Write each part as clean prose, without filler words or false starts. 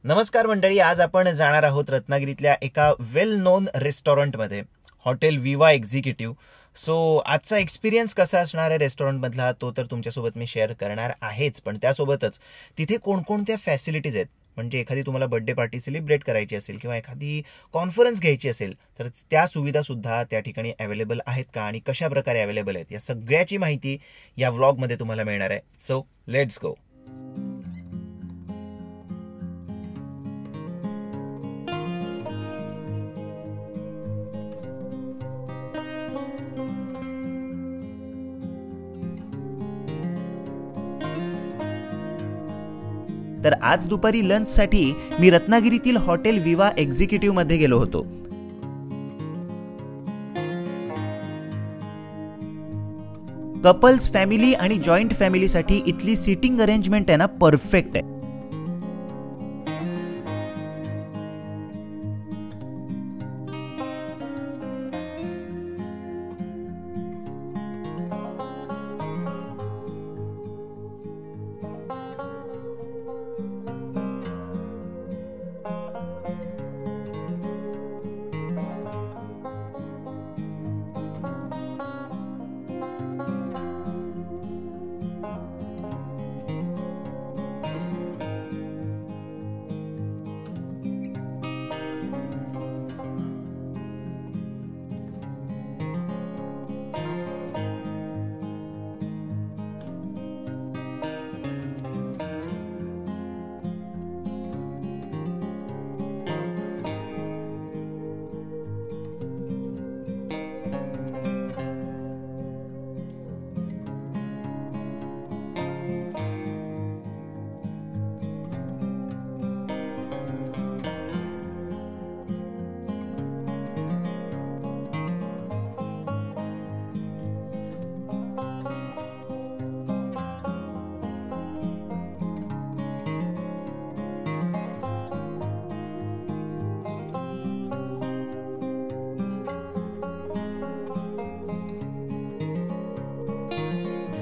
नमस्कार मंडळी, आज आपण जाणार आहोत रत्नागिरीतल्या एका वेल नोन रेस्टॉरंटमध्ये, हॉटेल विवा एक्झिक्युटिव्ह. सो आजचा एक्सपिरियन्स कसा असणार आहे रेस्टॉरंटमधला तो तर तुमच्यासोबत मी शेअर करणार आहेच, पण त्यासोबतच तिथे कोणकोणत्या फॅसिलिटीज आहेत, म्हणजे एखादी तुम्हाला बर्थडे पार्टी सेलिब्रेट करायची असेल किंवा एखादी कॉन्फरन्स घ्यायची असेल तर त्या सुविधा सुद्धा त्या ठिकाणी अवेलेबल आहेत का आणि कशा प्रकारे अवेलेबल आहेत या सगळ्याची माहिती या व्लॉगमध्ये तुम्हाला मिळणार आहे. So let's go. तर आज दुपारी लंचसाठी मी रत्नागिरीतील हॉटेल विवा एक्झिक्युटिव्ह मध्ये गेलो होतो. कपल्स, फॅमिली आणि जॉईंट फॅमिलीसाठी इथली सीटिंग अरेंजमेंट आहे ना, परफेक्ट आहे.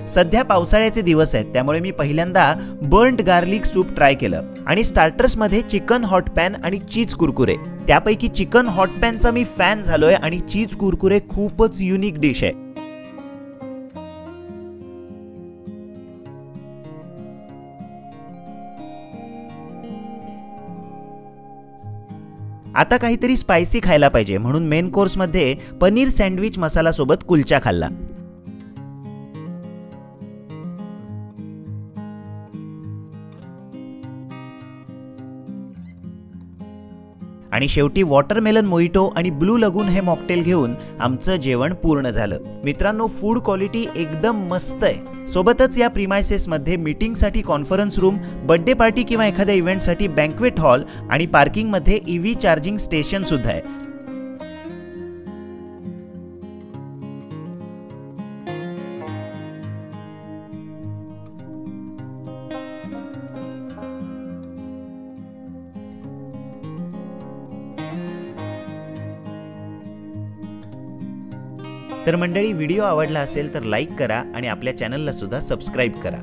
सध्या पावसाळ्याचे दिवस आहेत, त्यामुळे मी पहिल्यांदा बर्न्ड गार्लिक सूप ट्राय केलं आणि स्टार्टर्स मध्ये चिकन हॉट पॅन आणि चीज कुरकुरे. त्यापैकी चिकन हॉट पॅनचा मी फॅन झालोय आणि चीज कुरकुरे खूपच युनिक डिश आहे. आता काहीतरी स्पायसी खायला पाहिजे म्हणून मेन कोर्स मध्ये पनीर सँडविच मसाला सोबत कुलचा खाल्ला. आणि शेवटी वॉटरमेलन मोइटो आणि ब्लू लगून हे मॉकटेल घेऊन आमचं जेवण पूर्ण झालं. मित्रांनो, फूड क्वालिटी एकदम मस्त आहे. सोबतच या प्रीमायसेस मध्ये मीटिंगसाठी कॉन्फरन्स रूम, बर्थडे पार्टी किंवा एखाद्या इव्हेंटसाठी बँक्वेट हॉल आणि पार्किंग मध्ये ईव्ही चार्जिंग स्टेशन सुद्धा आहे. तर मंडळी, व्हिडिओ आवडला असेल तर लाईक करा आणि आपल्या चॅनलला सुद्धा सबस्क्राईब करा.